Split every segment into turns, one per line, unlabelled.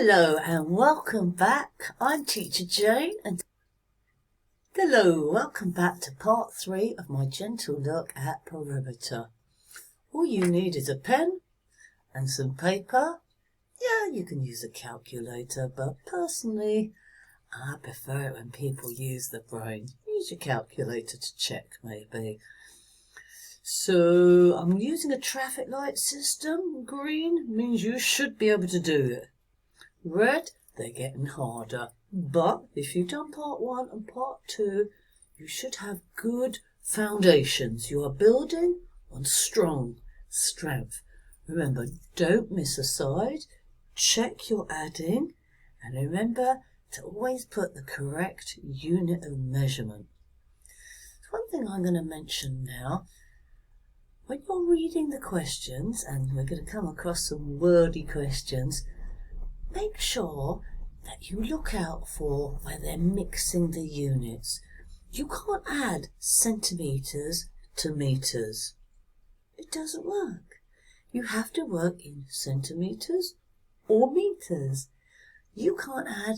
Hello and welcome back. I'm Teacher Jane and welcome back to part 3 of my gentle look at perimeter. All you need is a pen and some paper. Yeah, you can use a calculator, but personally I prefer it when people use the brain. Use your calculator to check maybe. So I'm using a traffic light system. Green means you should be able to do it. Red, they're getting harder. But if you've done part 1 and part 2, you should have good foundations. You are building on strong strength. Remember, don't miss a side. Check your adding. And remember to always put the correct unit of measurement. One thing I'm going to mention now. When you're reading the questions, and we're going to come across some wordy questions, make sure that you look out for where they're mixing the units. You can't add centimetres to metres. It doesn't work. You have to work in centimetres or metres. You can't add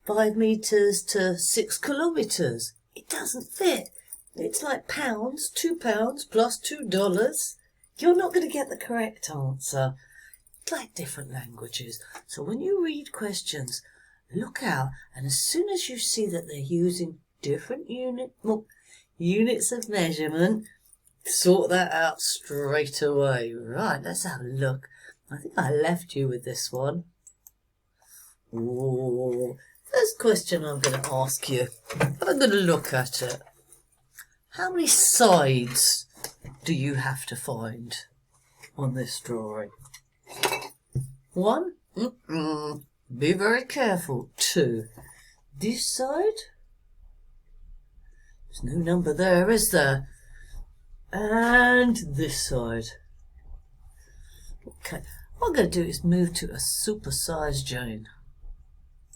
5 metres to 6 kilometres. It doesn't fit. It's like pounds, £2 plus $2. You're not going to get the correct answer. It's like different languages. So when you read questions, look out, and as soon as you see that they're using different units of measurement, sort that out straight away. Right, let's have a look. I think I left you with this one. Ooh, first question I'm going to ask you. I'm going to look at it. How many sides do you have to find on this drawing? 1? Be very careful. 2. This side? There's no number there, is there? And this side. Okay, what I'm going to do is move to a supersized Jane.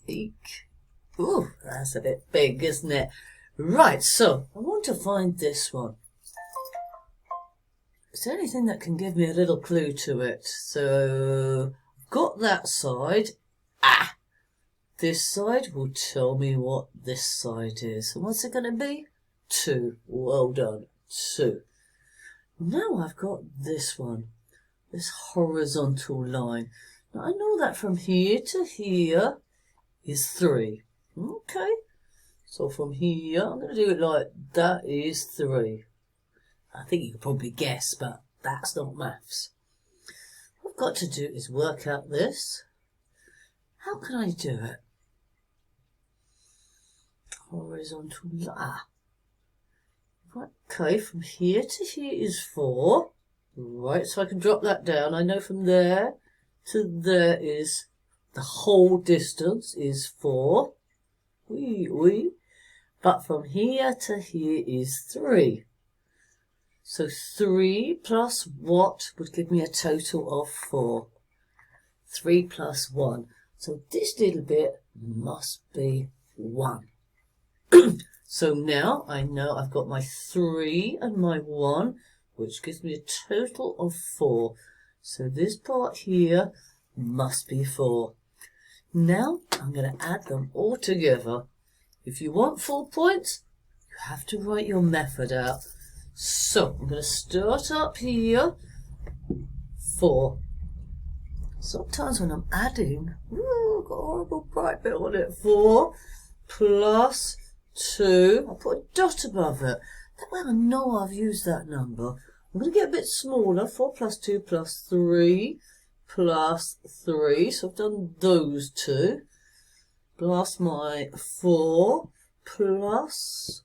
Eek. Ooh, that's a bit big, isn't it? Right, so I want to find this one. Is there anything that can give me a little clue to it? So, got that side. This side will tell me what this side is. And what's it going to be? 2. Well done. 2. Now I've got this one. This horizontal line. Now I know that from here to here is 3. Okay. So from here, I'm going to do it like that is 3. I think you can probably guess, but that's not maths. What I've got to do is work out this. How can I do it? Horizontal line. Right, okay, from here to here is 4. Right, so I can drop that down. I know from there to there is the whole distance is 4. Wee. But from here to here is 3. So 3 plus what would give me a total of 4? 3 plus 1. So this little bit must be 1. So now I know I've got my 3 and my 1, which gives me a total of 4. So this part here must be 4. Now I'm going to add them all together. If you want 4 points, you have to write your method out. So I'm going to start up here. 4. Sometimes when I'm adding, I've got a horrible bright bit on it. 4 plus 2. I'll put a dot above it. That way I know I've used that number. I'm going to get a bit smaller. 4 plus 2 plus 3 plus 3. So I've done those 2. Plus my 4 plus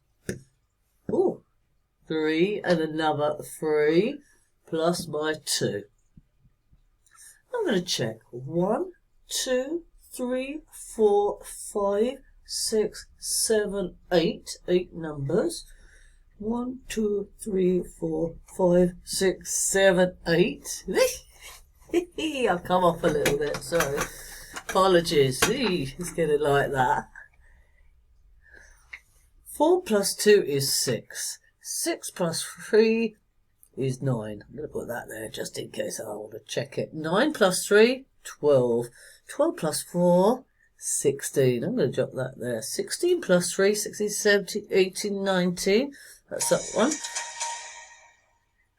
3 and another 3 plus my 2. I'm going to check 1, 2, 3, 4, 5, 6, 7, 8. 8 numbers. 1, 2, 3, 4, 5, 6, 7, 8. I'll come off a little bit, sorry. Apologies, it's getting like that. 4 plus 2 is 6. 6 plus 3 is 9. I'm going to put that there just in case I want to check it. 9 plus 3, 12. 12 plus 4, 16. I'm going to drop that there. 16 plus 3, 16, 17, 18, 19. That's that one.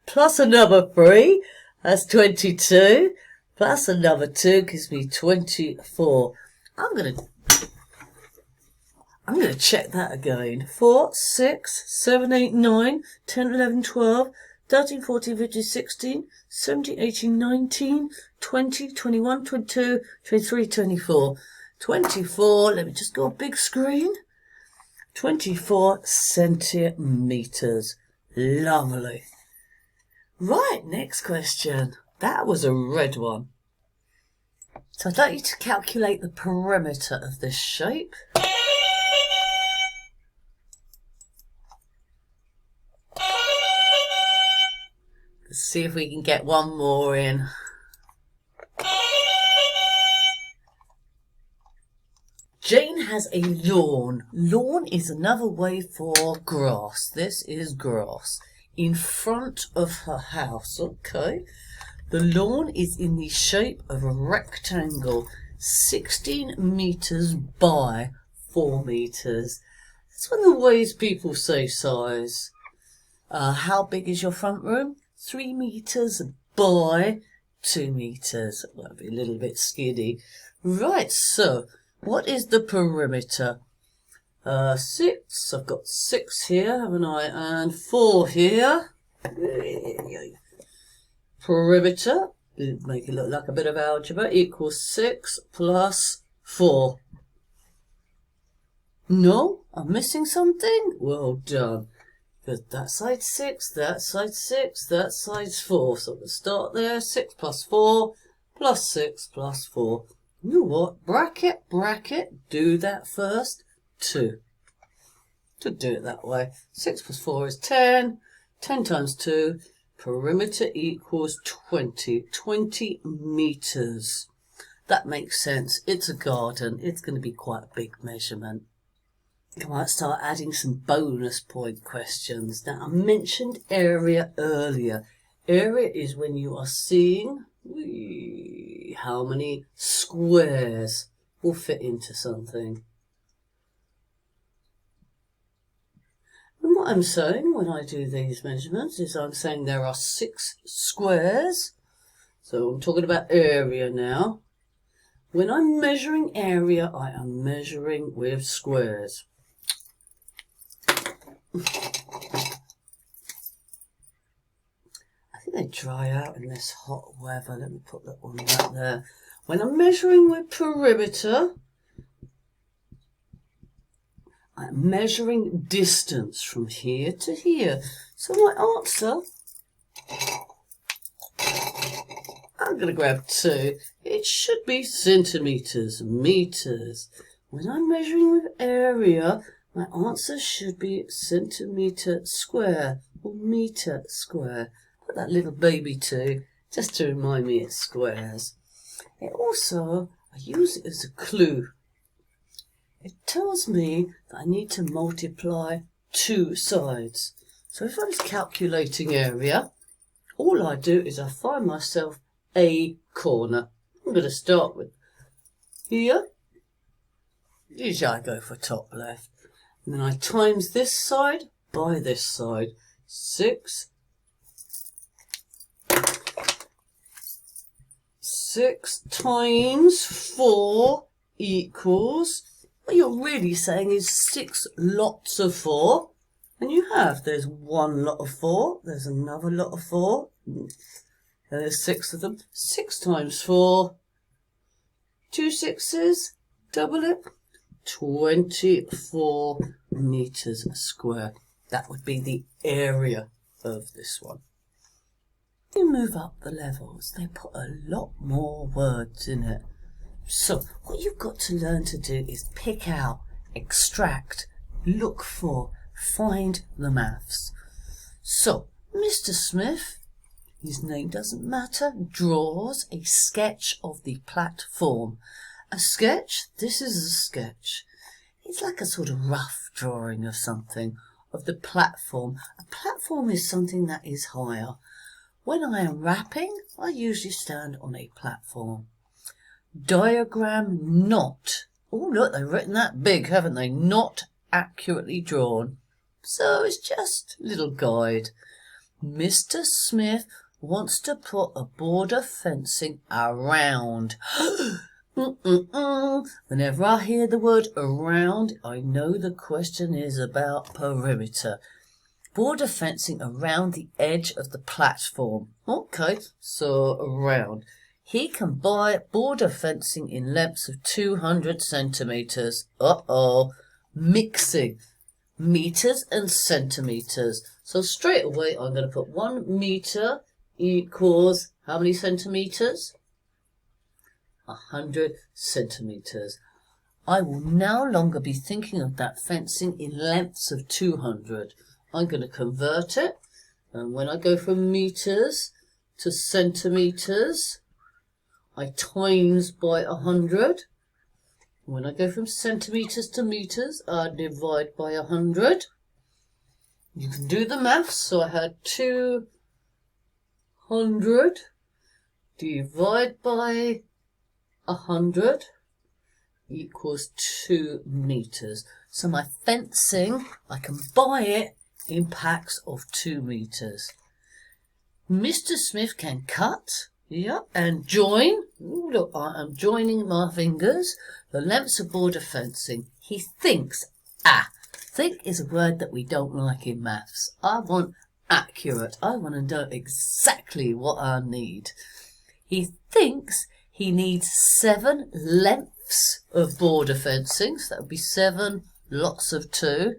Plus another 3, that's 22. Plus another 2 gives me 24. I'm going to check that again. 4, 6, 7, 8, 9, 10, 11, 12, 13, 14, 15, 16, 17, 18, 19, 20, 21, 22, 23, 24. 24, let me just go big screen. 24 centimetres. Lovely. Right, next question. That was a red one. So I'd like you to calculate the perimeter of this shape. Let's see if we can get one more in. Jane has a lawn. Lawn is another way for grass. This is grass. In front of her house, okay? The lawn is in the shape of a rectangle, 16 metres by 4 metres. That's one of the ways people say size. How big is your front room? 3 metres by 2 metres. That'll be a little bit skiddy. Right, so what is the perimeter? 6. I've got 6 here, haven't I? And 4 here. Perimeter, make it look like a bit of algebra, equals 6 plus 4. No? I'm missing something? Well done. Because that side's 6, that side's 6, that side's 4. So we'll start there. 6 plus 4 plus 6 plus 4. You know what? Bracket, do that first. 2. To do it that way. 6 plus 4 is 10. 10 times 2. Perimeter equals 20. 20 metres. That makes sense. It's a garden. It's going to be quite a big measurement. I might start adding some bonus point questions. Now, I mentioned area earlier. Area is when you are seeing how many squares will fit into something. And what I'm saying when I do these measurements is I'm saying there are 6 squares. So I'm talking about area now. When I'm measuring area, I am measuring with squares. I think they dry out in this hot weather. Let me put that one back there. When I'm measuring with perimeter, I'm measuring distance from here to here. So my answer, I'm going to grab 2. It should be centimetres, metres. When I'm measuring with area, my answer should be centimetre square or metre square. Put that little baby 2 just to remind me it's squares. It also, I use it as a clue. It tells me that I need to multiply 2 sides. So if I was calculating area, all I do is I find myself a corner. I'm going to start with here. Usually I go for top left. And then I times this side by this side. 6 times 4 equals, what you're really saying is 6 lots of 4. And you have, there's 1 lot of 4, there's another lot of 4, and there's 6 of them. 6 times 4, 2 6s, double it, 24 metres square. That would be the area of this one. When you move up the levels, they put a lot more words in it. So what you've got to learn to do is pick out, extract, look for, find the maths. So Mr. Smith, his name doesn't matter, draws a sketch of the platform. A sketch, this is a sketch. It's like a sort of rough drawing of something, of the platform. A platform is something that is higher. When I am rapping, I usually stand on a platform. Diagram not. Oh, look, they've written that big, haven't they? Not accurately drawn. So it's just a little guide. Mr. Smith wants to put a border fencing around. Whenever I hear the word around, I know the question is about perimeter. Border fencing around the edge of the platform. Okay, so around. He can buy border fencing in lengths of 200 centimetres. Uh-oh. Mixing meters and centimetres. So straight away I'm going to put 1 metre equals how many centimetres? 100 centimetres. I will no longer be thinking of that fencing in lengths of 200. I'm going to convert it. And when I go from metres to centimetres, I times by 100. When I go from centimetres to metres, I divide by 100. You can do the maths. So I had 200 divide by 100 equals 2 metres. So my fencing, I can buy it in packs of 2 metres. Mr. Smith can cut, and join. Ooh, look, I am joining my fingers. The lengths of border fencing. He thinks, think is a word that we don't like in maths. I want accurate. I want to know exactly what I need. He thinks he needs 7 lengths of border fencing. So that would be 7 lots of 2.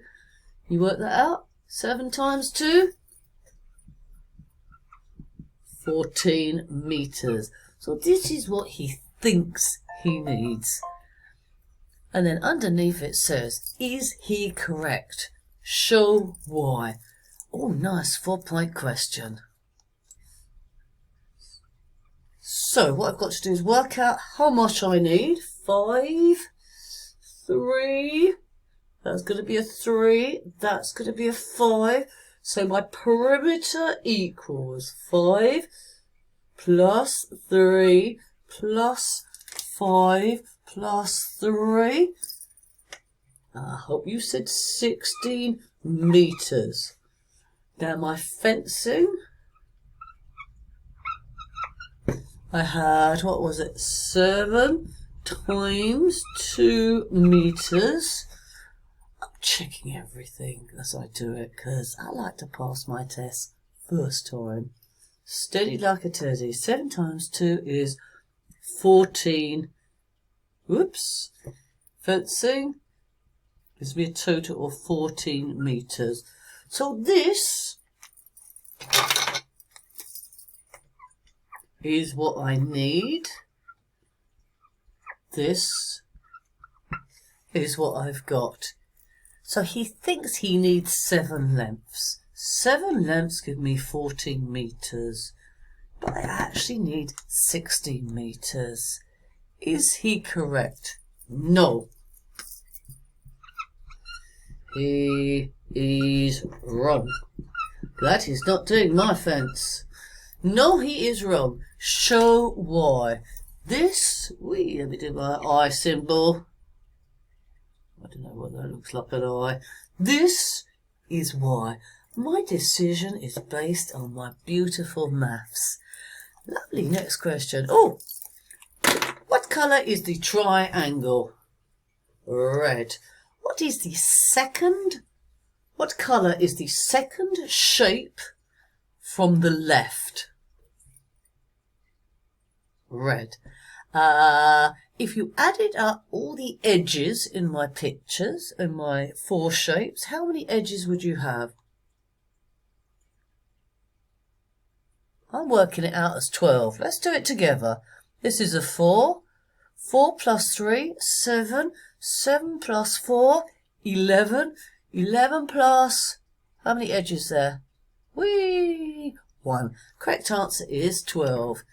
You work that out? 7 times 2? 14 metres. So this is what he thinks he needs. And then underneath it says, is he correct? Show why. Oh, nice 4-point question. So what I've got to do is work out how much I need. 5, 3, that's going to be a 3, that's going to be a 5. So my perimeter equals 5 plus 3 plus 5 plus 3. I hope you said 16 metres. Now my fencing, I had, what was it, 7 times 2 metres. I'm checking everything as I do it because I like to pass my test first time. Steady like a teddy. 7 times 2 is 14. Whoops. Fencing gives me a total of 14 metres. So this is what I need. This is what I've got. So he thinks he needs 7 lengths. 7 lengths give me 14 metres. But I actually need 16 metres. Is he correct? No. He is wrong. That is not doing my fence. No, he is wrong. Show why. This, let me do my eye symbol. I don't know what that looks like, an eye. This is why. My decision is based on my beautiful maths. Lovely, next question. Oh, what colour is the triangle? Red. What colour is the second shape from the left? Red. If you added up all the edges in my pictures, in my 4 shapes, how many edges would you have? I'm working it out as 12. Let's do it together. This is a 4. 4 plus 3, 7. 7 plus 4, 11. 11 plus, how many edges there? 1. Correct answer is 12.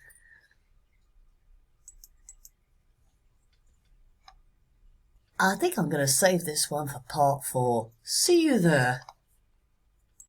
I think I'm going to save this one for part 4. See you there.